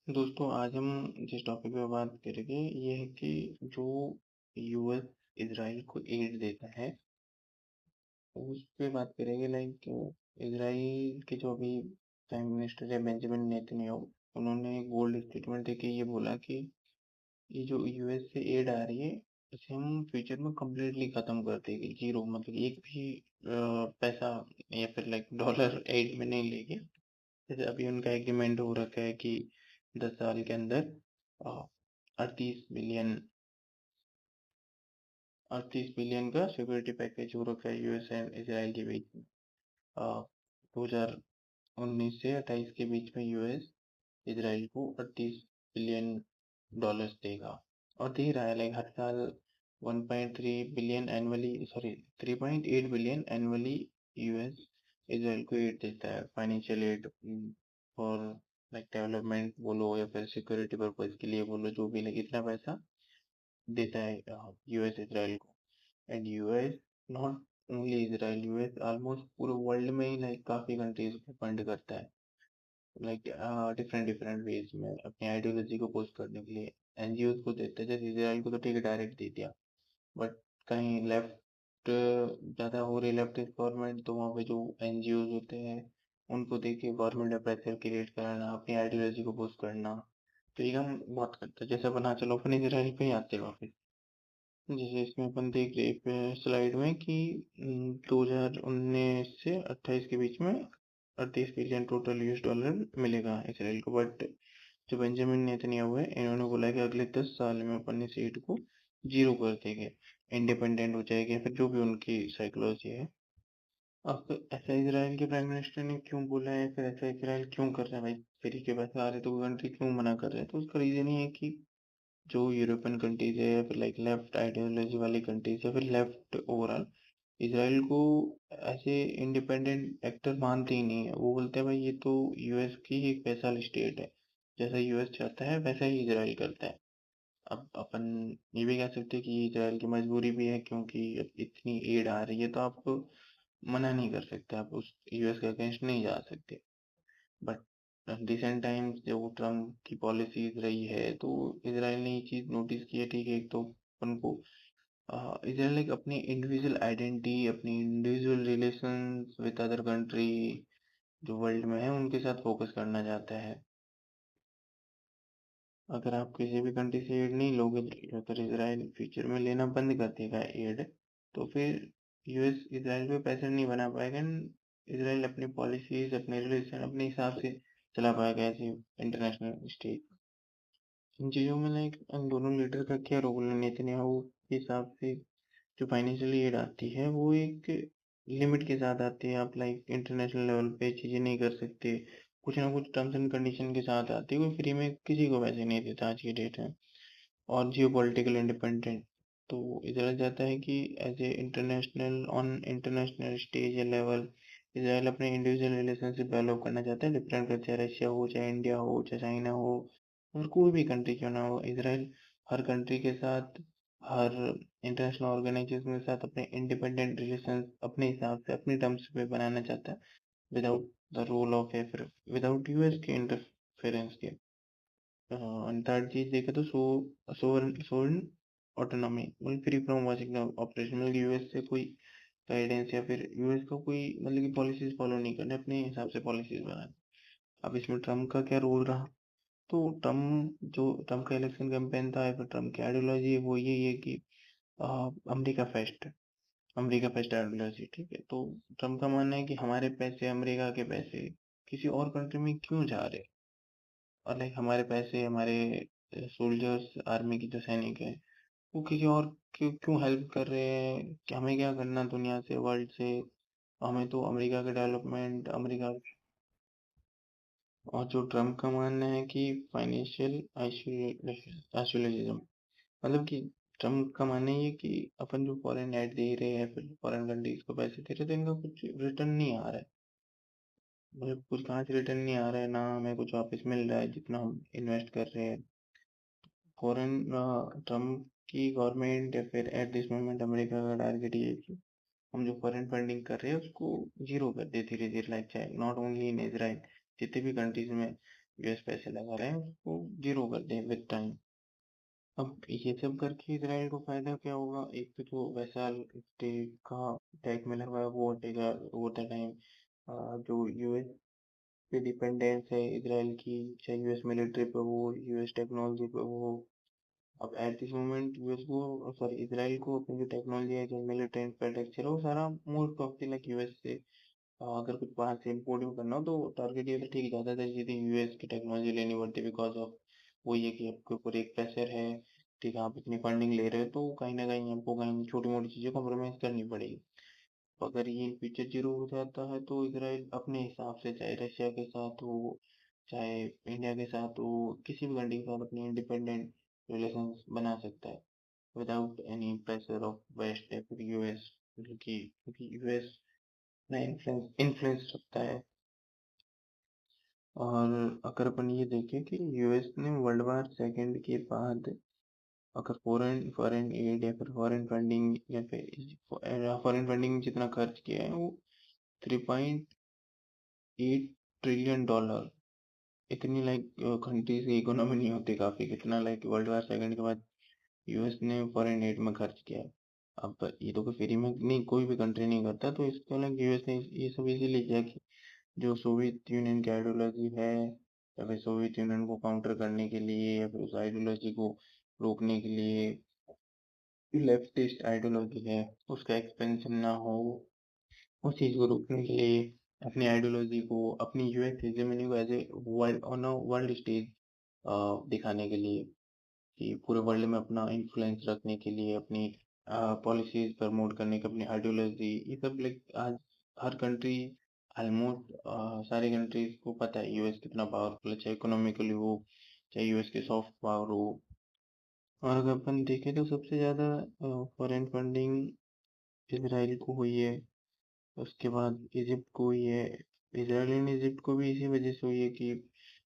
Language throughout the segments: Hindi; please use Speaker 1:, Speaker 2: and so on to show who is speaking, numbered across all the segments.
Speaker 1: दोस्तों आज हम जिस टॉपिक पे बात करेंगे ये है कि जो यूएस इजराइल को एड देता है उस पे बात करेंगे। लाइक इजराइल के जो अभी प्राइम मिनिस्टर है बेंजामिन नेतन्याहू, उन्होंने एक बोल्ड स्टेटमेंट देके ये बोला कि ये जो यूएस से एड आ रही है इसे हम फ्यूचर में कम्प्लीटली खत्म कर देंगे, जीरो, मतलब एक भी पैसा या फिर लाइक डॉलर एड में नहीं लेंगे। जैसे अभी उनका एग्रीमेंट हो रखा है कि 10 साल के अंदर 38 बिलियन 38 बिलियन का सिक्योरिटी पैकेज हो रखा है यूएस एंड इसराइल के बीच में। 2019 से 28 के बीच में यूएस इसराइल को 38 बिलियन डॉलर्स देगा और दे रहा है। लाइक हर साल 1.3 billion annually, sorry 3.8 billion annually US Israel को एड देता है, financial aid for like development बोलो या फिर सिक्योरिटी पर्पज के लिए बोलो, जो भी, लाइक इतना पैसा देता है यूएस इसराइल को। And US not only Israel, US almost पूरे वर्ल्ड में ही लाइक काफी कंट्रीज को फंड करता है, लाइक डिफरेंट डिफरेंट वेज में अपनी आइडियोलॉजी को पोस्ट करने के लिए एनजीओ को देता है। जैसे इसराइल को तो ठीक है डायरेक्ट दे दिया, बट कहीं लेफ्ट ज़्यादा हो रही लेफ्टिस्ट गवर्नमेंट तो वहाँ पे जो एनजीओ होते हैं उनको देके गवर्नमेंट में प्रेशर क्रिएट कराना, अपनी आइडियोलॉजी को पोस्ट करना। तो ये हम बहुत करते हैं। जैसे बना चलो अपन इसराइल पे ही आते हैं वापस। जैसे इसमें अपन देख रहे हैं स्लाइड में कि 2019 से 28 के बीच में 38 बिलियन टोटल यूएस डॉलर मिलेगा इसराइल को। बट जो बेंजामिन नेतन्याहू है, इन्होंने बोला कि अगले 10 साल में अपन इस एड को जीरो कर देंगे, इंडिपेंडेंट हो जाएगी, फिर जो भी उनकी साइकोलॉजी है। अब ऐसा इसराइल के प्राइम मिनिस्टर ने क्यों बोला है, फिर ऐसा इसराइल क्यों कर रहा है? भाई फ्री के पैसे आ रहे तो कंट्री क्यों मना कर रहे हैं? तो उसका रीजन ये है कि जो यूरोपियन कंट्रीज है या फिर लाइक लेफ्ट आइडियोलॉजी वाली कंट्रीज है, फिर लेफ्ट ओवरऑल इसराइल को ऐसे इंडिपेंडेंट एक्टर मानते ही नहीं है। वो बोलते हैं भाई ये तो यूएस की एक वैसल स्टेट है, जैसा यूएस चाहता है वैसा ही इसराइल करता है। अब अपन ये भी कह सकते हैं कि इसराइल की मजबूरी भी है, क्योंकि अब इतनी एड आ रही है तो आप मना नहीं कर सकते, आप उस यूएस के अगेंस्ट नहीं जा सकते। बट रिसेंट टाइम्स जो ट्रम्प की पॉलिसीज रही है तो इसराइल ने ये चीज नोटिस की है। ठीक है, एक तो अपन को इसराइल लाइक अपनी इंडिविजुअल आइडेंटिटी, अपनी individual relations with other country जो वर्ल्ड में है उनके साथ फोकस करना चाहता है। अगर आप किसी भी कंट्री से एड नहीं लोगे, अगर इसराइल फ्यूचर में लेना बंद कर देगा एड, तो फिर यूएस इसराइल पे प्रेशर नहीं बना पाएगा। इसराइल अपनी पॉलिसीज, अपने रिलेशन अपने हिसाब से चला पाएगा ऐसे इंटरनेशनल स्टेज। इन चीज़ों में लाइक इन दोनों लीडर का क्या रोल है? नेतन्याहू के हिसाब से जो फाइनेंशियल एड आती है वो एक लिमिट के साथ आती है। आप लाइक इंटरनेशनल लेवल पे चीज़ें नहीं कर सकते, कुछ ना कुछ टर्म्स एंड कंडीशन के साथ आती है। कोई फ्री में किसी को पैसे नहीं देता आज की डेट में। और जियो पॉलिटिकल इंडिपेंडेंट, तो इसराइल चाहता है कि as a international on international stage या लेवल इसराइल अपने इंडिविजुअल रिलेशनशिप डेवलप करना चाहता है डिफरेंट कर, चाहे रशिया हो, चाहे इंडिया हो, चाहे चाइना हो, और कोई भी कंट्री क्यों ना हो। इसराइल हर कंट्री के साथ, हर इंटरनेशनल ऑर्गेनाइजेशन के साथ अपने इंडिपेंडेंट रिलेशन अपने हिसाब से अपनी टर्म्स पे बनाना चाहता है, विदाउट द रोल ऑफ या फिर विदाउट यूएस के इंटरफेरेंस के। and थर्ड चीज देखे तो सोवरेन ऑटोनॉमी, मतलब फ्री फ्रॉम वाशिंगटन ऑपरेशन, मतलब यूएस से कोई गाइडेंस या फिर यूएस का कोई, मतलब कि पॉलिसीज फॉलो नहीं करने, अपने हिसाब से पॉलिसीज बनाने। अब इसमें ट्रम्प का क्या रोल रहा? तो ट्रम्प का इलेक्शन कैंपेन था या फिर ट्रम्प की आइडियोलॉजी है वो यही है कि America first, America first ideology. ठीक है, तो ट्रम्प का मानना है कि हमारे पैसे, अमेरिका के पैसे किसी और कंट्री में क्यों जा रहे हैं, और लाइक हमारे पैसे, हमारे सोल्जर्स, आर्मी की जो सैनिक हैं वो किसी और क्यों क्यों हेल्प कर रहे हैं? कि हमें क्या करना दुनिया से, वर्ल्ड से? हमें तो अमेरिका का डेवलपमेंट, अमेरिका। और जो ट्रम्प का मानना है कि फाइनेंशियल आइसोलेशनिज्म, मतलब कि ट्रम्प का मानना ये कि अपन जो फॉरेन एड दे रहे हैं, फिर फॉरेन कंट्रीज को पैसे दे रहे हैं, तो इनका कुछ रिटर्न नहीं आ रहा है। मतलब कुछ कहाँ से रिटर्न नहीं आ रहा है, ना हमें कुछ वापस मिल रहा है जितना हम इन्वेस्ट कर रहे हैं। फॉरेन ट्रम्प की गवर्नमेंट या फिर एट दिस मोमेंट अमेरिका का टारगेट ये है कि हम जो फॉरेन फंडिंग कर रहे हैं उसको जीरो कर दे धीरे धीरे, लाइक चाहे नॉट ओनली इन इसराइल, जितने भी कंट्रीज में यूएस पैसे लगा रहे हैं उसको जीरो कर दें विद टाइम। अब ये सब करके इसराइल को फायदा क्या होगा? एक तो जो वैसा स्टेट का टैक्स मिला हुआ है वो हटेगा ओवर द टाइम। जो यूएस पे डिपेंडेंस है इसराइल की, चाहे यूएस मिलिट्री पे हो, यूएस टेक्नोलॉजी पे हो। अब एट दिस मोमेंट यूएस को, सॉरी, इसराइल को अपनी जो टेक्नोलॉजी है, जो मिलिट्री इंफ्रास्ट्रक्चर है, वो सारा most of the like US से अगर कुछ बाहर से इम्पोर्ट भी करना हो तो टारगेट ये था, ठीक है, ज़्यादातर चीज़ें यूएस की टेक्नोलॉजी लेनी पड़ती है बिकॉज ऑफ वो ये कि आपके ऊपर एक प्रेशर है। ठीक है, आप इतनी फंडिंग ले रहे हो तो कहीं ना कहीं आपको कहीं छोटी मोटी चीज़ें कॉम्प्रोमाइज़ करनी पड़ेगी। तो अगर ये इन फ्यूचर जीरो हो जाता है तो इसराइल अपने हिसाब से, चाहे रशिया के साथ हो, चाहे इंडिया के साथ हो, किसी भी कंट्री के साथ अपनी इंडिपेंडेंट रिलेशंस बना सकता है without any pressure of West या फिर यूएस। क्योंकि यूएस ना इन्फ्लुएंस रखता है। और अगर अपन ये देखें कि यूएस ने वर्ल्ड वार सेकेंड के बाद अगर फॉरेन फॉरेन एड या फिर फॉरेन फंडिंग या फिर फॉरेन फंडिंग जितना खर्च किया है वो 3.8 ट्रिलियन डॉलर। इतनी लाइक कंट्रीज की इकोनॉमी नहीं होती काफी, कितना लाइक वर्ल्ड वार सेकेंड के बाद यूएस ने फॉरेन एड में खर्च किया है। अब ये तो कोई फ्री में नहीं, कोई भी कंट्री नहीं करता, तो इसको लाइक यूएस ने ये सब इसीलिए किया कि जो सोवियत यूनियन की आइडियोलॉजी है या फिर सोवियत यूनियन को काउंटर करने के लिए या फिर उस आइडियोलॉजी को रोकने के लिए, लेफ्टिस्ट आइडियोलॉजी है उसका एक्सपेंशन ना हो, उस चीज को रोकने के लिए अपनी आइडियोलॉजी को, अपनी यूएस हेजेमनी को as a world on a world stage दिखाने के लिए, कि पूरे वर्ल्ड में अपना इन्फ्लुएंस रखने के लिए, अपनी पॉलिसीज प्रमोट करने की, अपनी आइडियोलॉजी, ये सब लाइक आज हर कंट्री, ऑलमोस्ट सारी कंट्रीज को पता है यूएस कितना पावरफुल है, चाहे इकोनॉमिकली हो, चाहे यूएस की सॉफ्ट पावर हो। और अगर अपन देखें तो सबसे ज़्यादा फॉरेन फंडिंग इसराइल को हुई है, उसके बाद इजिप्ट को हुई है। इसराइल एंड इजिप्ट को भी इसी वजह से हुई है कि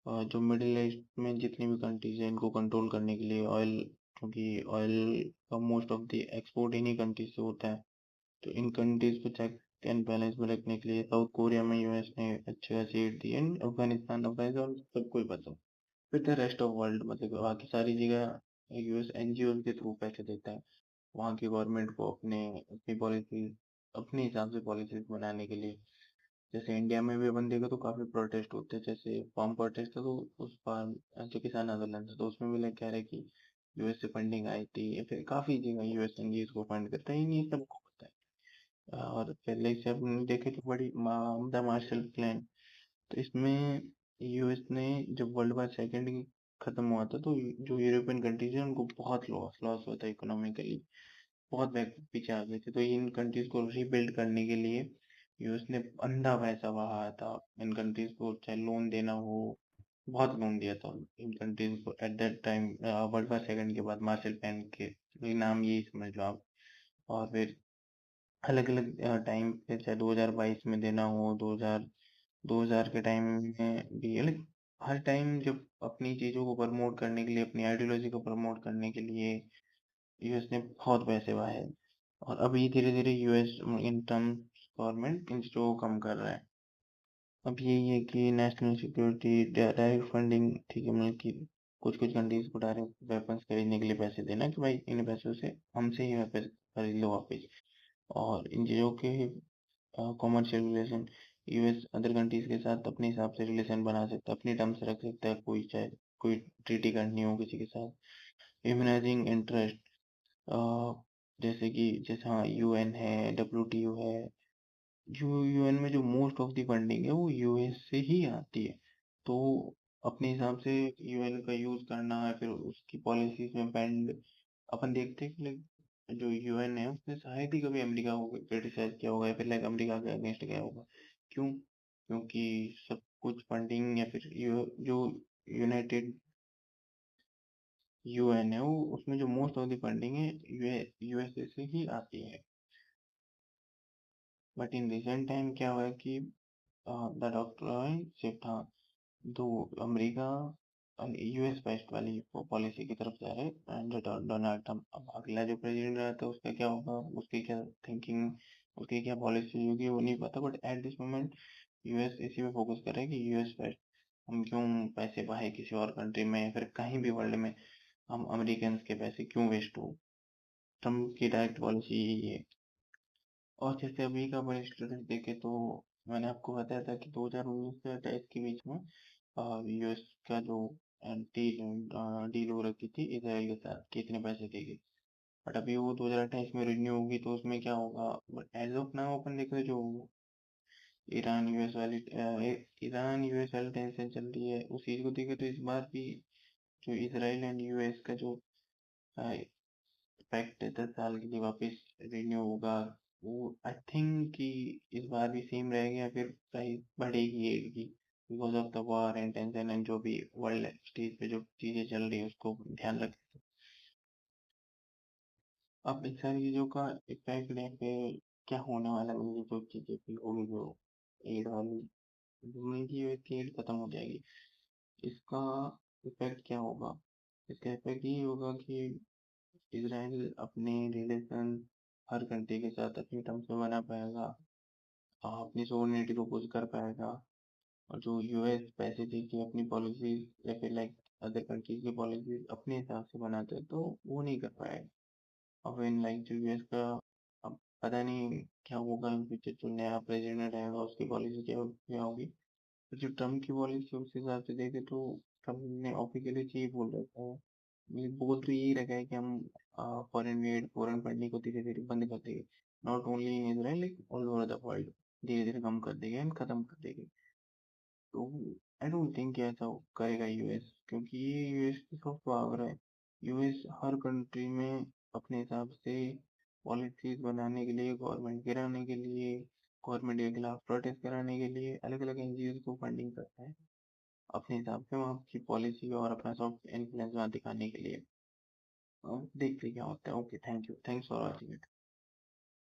Speaker 1: जो मिडिल ईस्ट में जितनी भी कंट्रीज हैं इनको कंट्रोल करने के लिए ऑयल, क्योंकि ऑयल का मोस्ट ऑफ द एक्सपोर्ट इन्हीं कंट्रीज से होता है। तो इन कंट्रीज को चेक एंड बैलेंस में रखने के लिए साउथ कोरिया में यूएस ने अच्छे खासी एड दी, एंड अफगानिस्तान अफगानिस्तान सबको ही पता, फिर द रेस्ट ऑफ वर्ल्ड मतलब बाकी सारी जगह यूएस एनजीओ के थ्रू पैसे देता है वहाँ की गवर्नमेंट को अपने अपनी पॉलिसी, अपने हिसाब से पॉलिसीज बनाने के लिए। जैसे इंडिया में भी अपन देखो तो काफी प्रोटेस्ट होते हैं, जैसे फार्म प्रोटेस्ट था तो उस बार जो किसान आंदोलन था तो उसमें भी लोग कह रहे कि यूएस से फंडिंग आई थी, या फिर काफी जगह यूएस एनजीओ को फंड करता है, ये सबको पता है। और पहले से अपन देखे तो बड़ी द मार्शल प्लान, तो इसमें यूएस ने जब वर्ल्ड वार सेकेंड खत्म हुआ था तो जो यूरोपियन कंट्रीज है उनको बहुत लॉस लॉस हुआ था इकोनॉमिकली, बहुत बैक पीछे आ गए थे, तो इन कंट्रीज को रीबिल्ड करने के लिए यूएस ने अंधा पैसा बहाया था इन कंट्रीज को, चाहे लोन देना हो, बहुत लोन दिया था इन कंट्रीज को at that time world war second के बाद मार्शल प्लान के, ये नाम यही समझ लो आप। और फिर अलग अलग टाइम पे, चाहे 2022 में देना हो, 2000 के टाइम में भी, लाइक हर टाइम जब अपनी चीजों को प्रमोट करने के लिए, अपनी आइडियोलॉजी को प्रमोट करने के लिए यूएस ने बहुत पैसे बहाए। और अभी धीरे धीरे US in terms government in चीजों को कम कर रहा है। अब यही है कि नेशनल सिक्योरिटी डायरेक्ट फंडिंग, ठीक है, मतलब कि कुछ कुछ कंट्रीज को डायरेक्ट वेपन्स खरीदने के लिए पैसे देना कि भाई इन पैसों से हमसे ही वेपन्स खरीद लो वापस। और इन चीज़ों के commercial relation, US other countries के साथ अपने हिसाब से रिलेशन बना सकता है, अपनी टर्म्स रख सकता है, कोई चाहे कोई ट्रीटी करनी हो किसी के साथ। इम्यूनाइजिंग इंटरेस्ट, जैसे हाँ यूएन है, डब्ल्यूटीओ है, जो यूएन में जो मोस्ट ऑफ द फंडिंग है वो यूएस से ही आती है। तो अपने हिसाब से यूएन का यूज करना है, फिर उसकी पॉलिसीज में बैंड, अपन देखते हैं कि लाइक जो यूएन है उसने शायद ही कभी अमेरिका को क्रिटिसाइज किया होगा या फिर लाइक अमेरिका के अगेंस्ट गया होगा। क्यों? क्योंकि सब कुछ फंडिंग या फिर जो यूनाइटेड यूएन है वो, उसमें जो मोस्ट ऑफ द फंडिंग है यूएसए से ही आती है। बट इन रिसेंट टाइम क्या हुआ है कि द डॉक्टर शिफ्ट, हाँ, तो अमेरिका यूएस बेस्ड वाली पॉलिसी की तरफ जा रहे हैं, एंड डोनाल्ड ट्रम्प, अब अगला जो प्रेसिडेंट रहता है उसका क्या होगा, उसकी क्या थिंकिंग, उसकी क्या पॉलिसी होगी वो नहीं पता, but at this moment US इसी में फोकस कर रहा है कि यूएस बेस्ट। हम क्यों पैसे बहाए किसी और कंट्री में या फिर कहीं भी वर्ल्ड में, हम अमेरिकन के पैसे क्यों वेस्ट हो। ट्रम्प की डायरेक्ट पॉलिसी यही है। और जैसे अभी का बड़े स्टूडेंट देखे तो मैंने आपको बताया था कि 2019 से 28 के बीच में यूएस का जो डील हो रखी थी इसराइल के साथ कि इतने पैसे देगी। बट अभी वो 2028 में रिन्यू होगी तो उसमें क्या होगा। बट एज ऑफ नाउ अपन देख रहे जो ईरान यूएस वाली टेंशन चल रही है उस चीज को देखे तो इस बार भी जो इसराइल एंड यूएस का जो पैक्ट 10 साल के लिए वापस रिन्यू होगा, वो आई थिंक कि इस बार भी सेम रहेगा या फिर प्राइस बढ़ेगी एड की, because of the war and tension and जो भी वर्ल्ड स्टेज पे जो चीजें चल रही है उसको ध्यान रखें। अब इन सारी चीजों का इफेक्ट है पे क्या होने वाला है, ये जो चीजें भी होगी जो एड वाली जो मिली हुई थी एड खत्म हो जाएगी, इसका इफेक्ट क्या होगा। इसका इफेक्ट ये होगा कि इसराइल अपने रिलेशन हर कंट्री के साथ अपनी टर्म्स में बना पाएगा, अपनी सोवरेनिटी को पुश कर पाएगा। और जो यूएस पैसे दे के अपनी पॉलिसीज या फिर लाइक अदर कंट्रीज की पॉलिसीज अपने हिसाब से बनाते हैं तो वो नहीं कर पाएगा। अब इन लाइक जो यूएस का अब पता नहीं क्या होगा इन फ्यूचर, जो नया प्रेसिडेंट रहेगा उसकी पॉलिसी क्या होगी। तो जो ट्रम्प की पॉलिसी उस हिसाब से देखे तो ट्रम्प ने ऑफिशियली यही बोल रखा है, बोल तो यही रखा है कि हम फॉरेन एड फॉरेन फंडिंग को धीरे धीरे बंद कर देंगे, not only in Israel like all over the world, धीरे धीरे कम कर देंगे एंड खत्म कर देंगे। तो आई डोंट थिंक ऐसा करेगा यूएस, क्योंकि ये यूएस की सॉफ्ट पावर है। यूएस हर कंट्री में अपने हिसाब से पॉलिसीज बनाने के लिए, गवर्नमेंट गिराने के लिए, गवर्नमेंट के खिलाफ प्रोटेस्ट कराने के लिए अलग अलग एनजीओ को फंडिंग करता है अपने हिसाब से वहाँ की पॉलिसी और अपना सॉफ्ट इन्फ्लुएंस वहाँ दिखाने के लिए। देखते क्या होता है। Okay, thank you, thanks for watching.